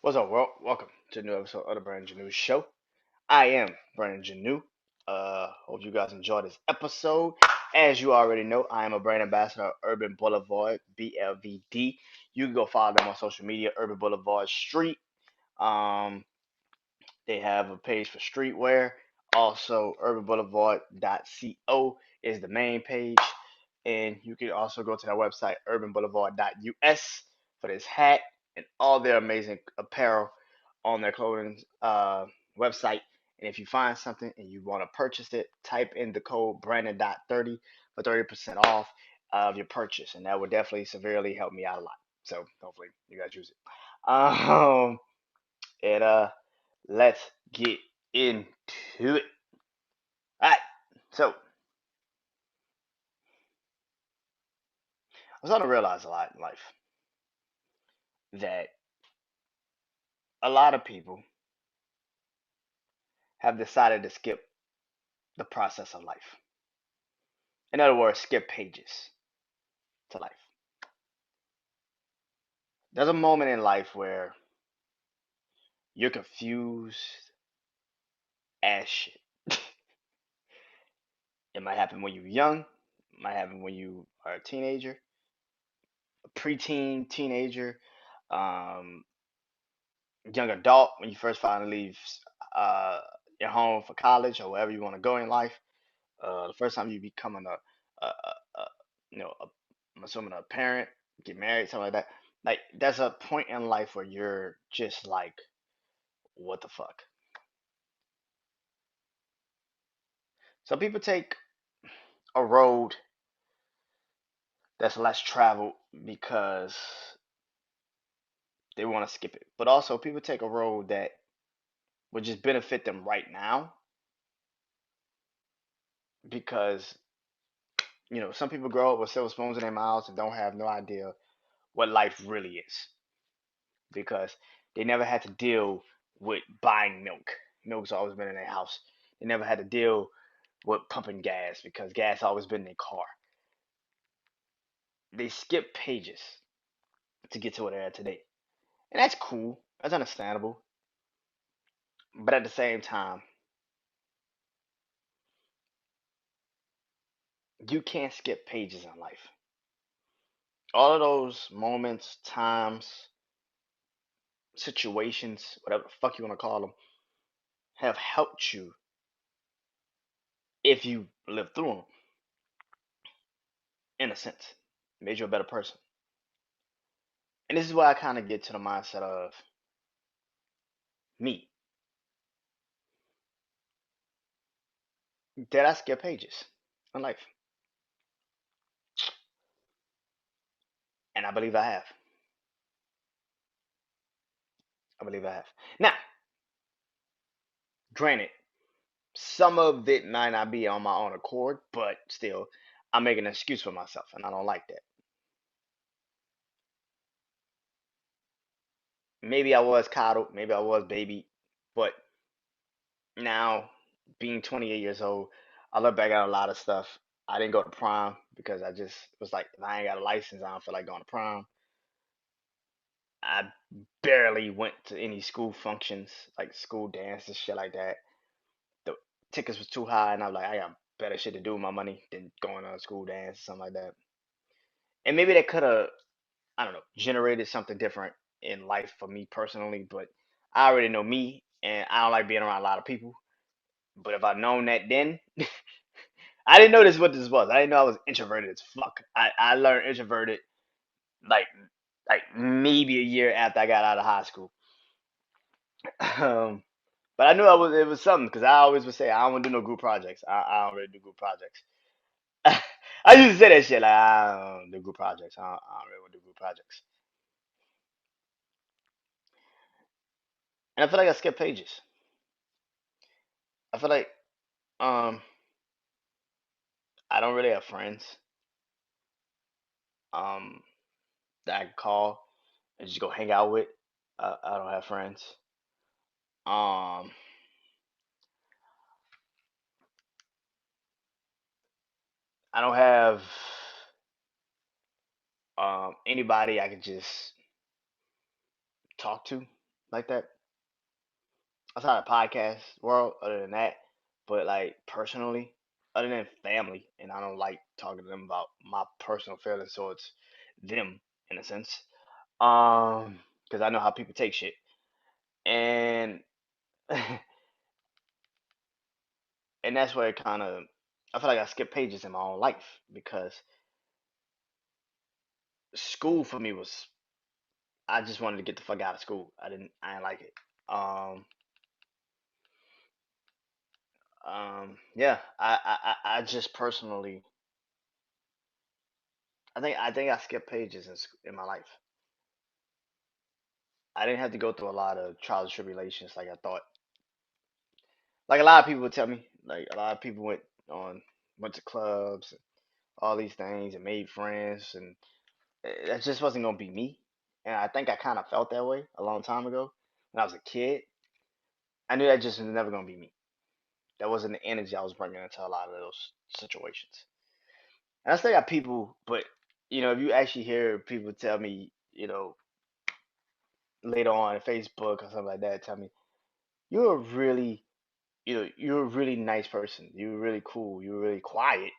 What's up, world? Welcome to a new episode of the Brandon Janeau Show. I am Brandon Janeau. Hope you guys enjoy this episode. As you already know, I am a brand ambassador of Urban Boulevard, BLVD. You can go follow them on social media, Urban Boulevard Street. Um, they have a page for streetwear. Also, urbanboulevard.co is the main page. And you can also go to their website, urbanboulevard.us, for this hat and all their amazing apparel on their clothing website. And if you find something and you want to purchase it, type in the code Brandon.30 for 30% off of your purchase. And that would definitely severely help me out a lot. So hopefully you guys use it. And let's get into it. All right. So I was starting to realize a lot in life that a lot of people have decided to skip the process of life. In other words, skip pages to life. There's a moment in life where you're confused as shit. It might happen when you're young, it might happen when you are a teenager, a preteen, teenager, um, young adult, when you first finally leave uh, your home for college or wherever you want to go in life. The first time you becoming a I'm assuming a parent, get married, something like that. Like there's a point in life where you're just like, what the fuck? Some people take a road that's less traveled because they want to skip it. But also people take a road that would just benefit them right now because, some people grow up with silver spoons in their mouths and don't have no idea what life really is because they never had to deal with buying milk. Milk's always been in their house. They never had to deal with pumping gas because gas always been in their car. They skip pages to get to where they're at today. And that's cool. That's understandable. But at the same time, you can't skip pages in life. All of those moments, times, situations, whatever the fuck you want to call them, have helped you if you live through them, in a sense. Made you a better person. And this is where I kind of get to the mindset of me. Did I skip pages in life? And I believe I have. I believe I have. Now, granted, some of it might not be on my own accord, but still, I'm making an excuse for myself, and I don't like that. Maybe I was coddled, maybe I was baby, but now, being 28 years old, I look back at a lot of stuff. I didn't go to prom because I just was like, if I ain't got a license, I don't feel like going to prom. I barely went to any school functions, like school dance and shit like that. The tickets was too high, and I'm like, I got better shit to do with my money than going to a school dance or something like that. And maybe that could have, I don't know, generated something different in life for me personally, but I already know me, and I don't like being around a lot of people. But if I'd known that then, I didn't know this what this was. I didn't know I was introverted as fuck. I learned introverted like like maybe a year after I got out of high school. Um, but I knew it was something because I always would say I don't want to do no group projects. I don't really do group projects. I used to say that shit like I don't do group projects. I don't really want to do group projects. And I feel like I skip pages. I feel like um I don't really have friends um that I can call and just go hang out with. I don't have friends. Um I don't have anybody I can just talk to. like that outside of podcast world. Other than that, but like personally, other than family, and I don't like talking to them about my personal feelings towards them in a sense. Because I know how people take shit, and and that's where it kind of I feel like I skipped pages in my own life because school for me was I just wanted to get the fuck out of school. I didn't like it. Um, yeah, I just personally I think I skipped pages in my life. I didn't have to go through a lot of trials and tribulations like I thought. Like a lot of people would tell me, like a lot of people went to clubs, and all these things, and made friends, and that just wasn't gonna be me. And I think I kind of felt that way a long time ago when I was a kid. I knew that just was never gonna be me. That wasn't the energy I was bringing into a lot of those situations. And I still got people, but if you actually hear people tell me, later on Facebook or something like that, tell me you're a really, you're a really nice person. You're really cool. You're really quiet,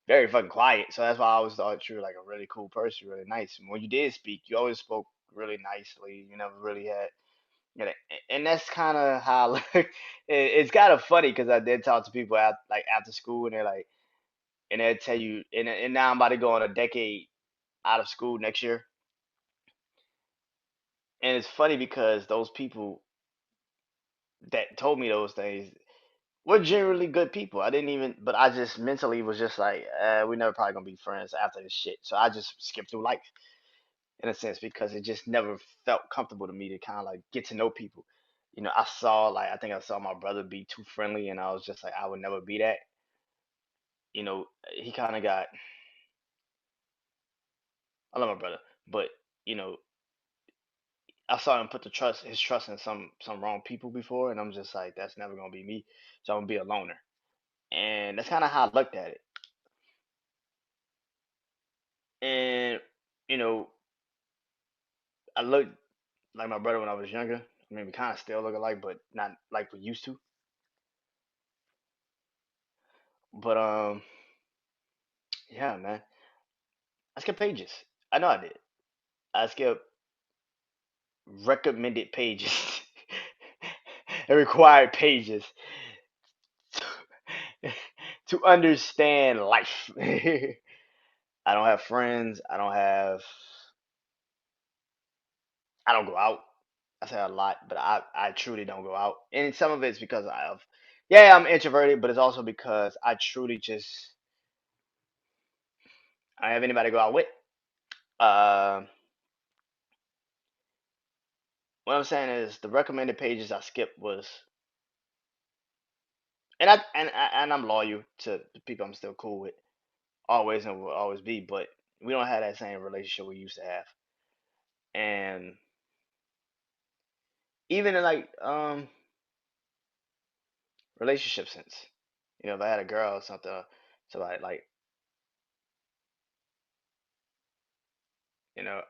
very fucking quiet. So that's why I always thought you were like a really cool person, really nice. And when you did speak, you always spoke really nicely. You never really had, and that's kind of how it's kind of funny because I did talk to people like after school, and they're like, and they'll tell you, and now I'm about to go on a decade out of school next year, and it's funny because those people that told me those things were generally good people. I didn't even, but I just mentally was just like, we never probably gonna be friends after this shit. So I just skipped through life in a sense because it just never felt comfortable to me to kind of like get to know people. I think I saw my brother be too friendly, and I was just like, I would never be that. He kind of got. I love my brother, but you know, I saw him put his trust in some wrong people before, and I'm just like, that's never gonna be me. So I'm gonna be a loner, and that's kind of how I looked at it. And you know, I looked like my brother when I was younger. I mean, we kind of still look alike, but not like we used to. But yeah, man, I skipped pages. I know I did. I skipped recommended pages and required pages to understand life. I don't have friends. I don't go out. I say a lot, but I truly don't go out. And some of it's because yeah, I'm introverted, but it's also because I truly just, I don't have anybody to go out with. Uh, what I'm saying is the recommended pages I skipped was, and I'm loyal to the people I'm still cool with, always and will always be, but we don't have that same relationship we used to have. And even in like relationship sense, if I had a girl or something, somebody like,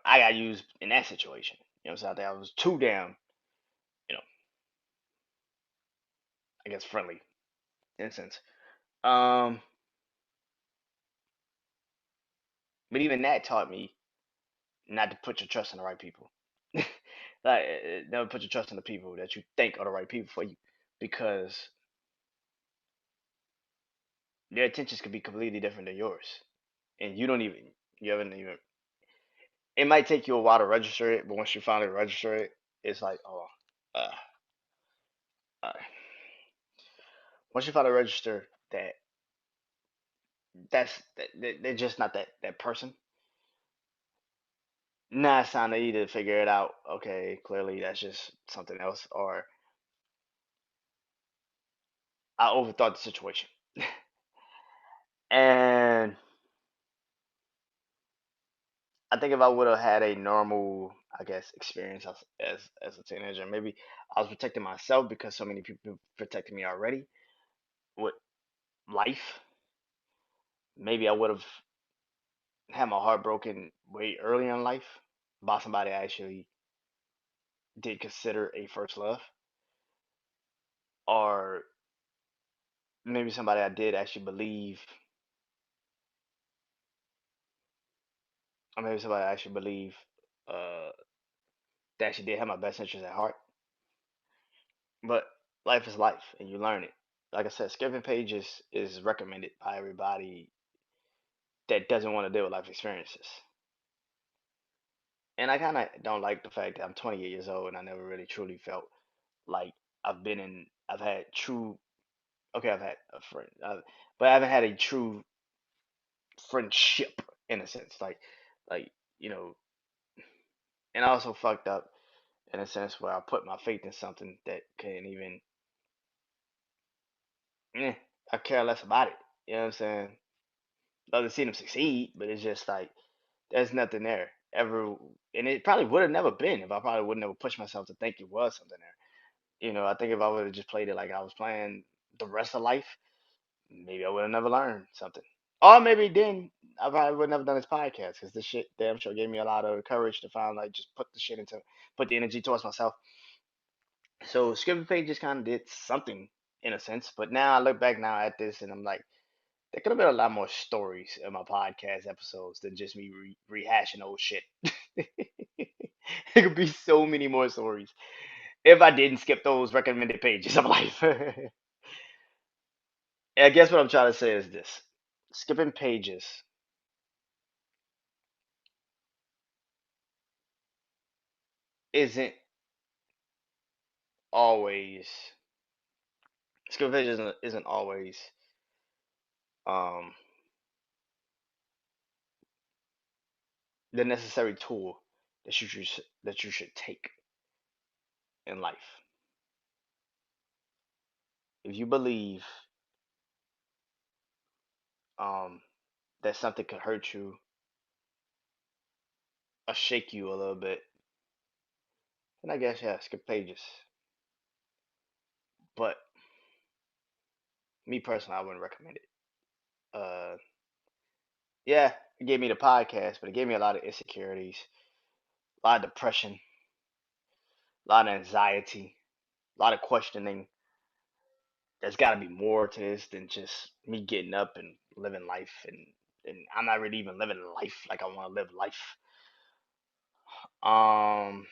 I got used in that situation. So I think I was too damn, you know, I guess friendly in a sense. Um, but even that taught me not to put your trust in the right people. Like, never put your trust in the people that you think are the right people for you, because their intentions could be completely different than yours, and you haven't even. It might take you a while to register it, but once you finally register it, it's like, oh, uh, uh. Once you finally register that, they're just not that person. Now it's time to either figure it out. Okay, clearly that's just something else, or I overthought the situation. And I think if I would have had a normal, I guess, experience as a teenager, maybe I was protecting myself because so many people protected me already with life. Maybe I would have had my heart broken way early in life by somebody I actually did consider a first love, or maybe somebody I did actually believe, or maybe somebody I actually believe uh, that actually did have my best interest at heart. But life is life, and you learn it. Like I said, skipping pages is recommended by everybody that doesn't want to deal with life experiences. And I kind of don't like the fact that I'm 28 years old and I never really truly felt like I've had true, okay, I've had a friend, but I haven't had a true friendship in a sense. Like, you know, and I also fucked up in a sense where I put my faith in something that can't even, eh, I care less about it. You know what I'm saying? Love to see them succeed, but it's just like, there's nothing there ever. And it probably would have never been if I probably would never pushed myself to think it was something there. I think if I would have just played it like I was playing the rest of life, maybe I would have never learned something. Or maybe then I probably would never done this podcast because this shit damn sure gave me a lot of courage to finally like just put the energy towards myself. So skipping page just kind of did something in a sense, but now I look back now at this and I'm like, there could have been a lot more stories in my podcast episodes than just me rehashing old shit. There could be so many more stories if I didn't skip those recommended pages of life. I guess what I'm trying to say is this: skipping pages isn't always skipping pages isn't always um, the necessary tool that you should take in life. If you believe um, that something could hurt you or shake you a little bit, then I guess yeah, skip pages. But me personally, I wouldn't recommend it. Uh, yeah, it gave me the podcast, but it gave me a lot of insecurities, a lot of depression, a lot of anxiety, a lot of questioning. There's got to be more to this than just me getting up and living life, and I'm not really even living life like I want to live life. Um,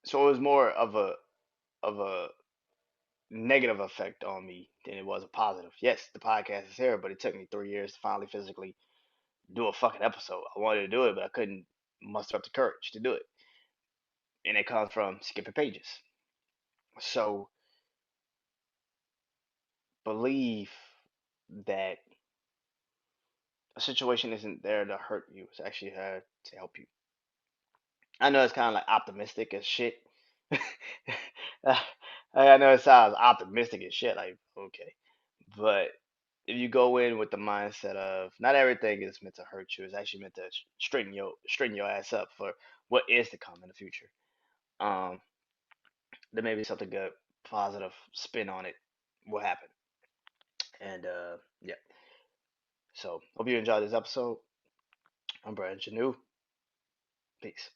so it was more of a negative effect on me than it was a positive. Yes, the podcast is here, but it took me 3 years to finally physically do a fucking episode. I wanted to do it, but I couldn't muster up the courage to do it. And it comes from skipping pages. So believe that a situation isn't there to hurt you. It's actually there to help you. I know it's kind of like optimistic as shit. I know it sounds optimistic as shit. Like, okay. But if you go in with the mindset of not everything is meant to hurt you, it's actually meant to straighten your ass up for what is to come in the future. Um, there may be something good, positive spin on it will happen. And yeah. So hope you enjoyed this episode. I'm Brandon Janeau. Peace.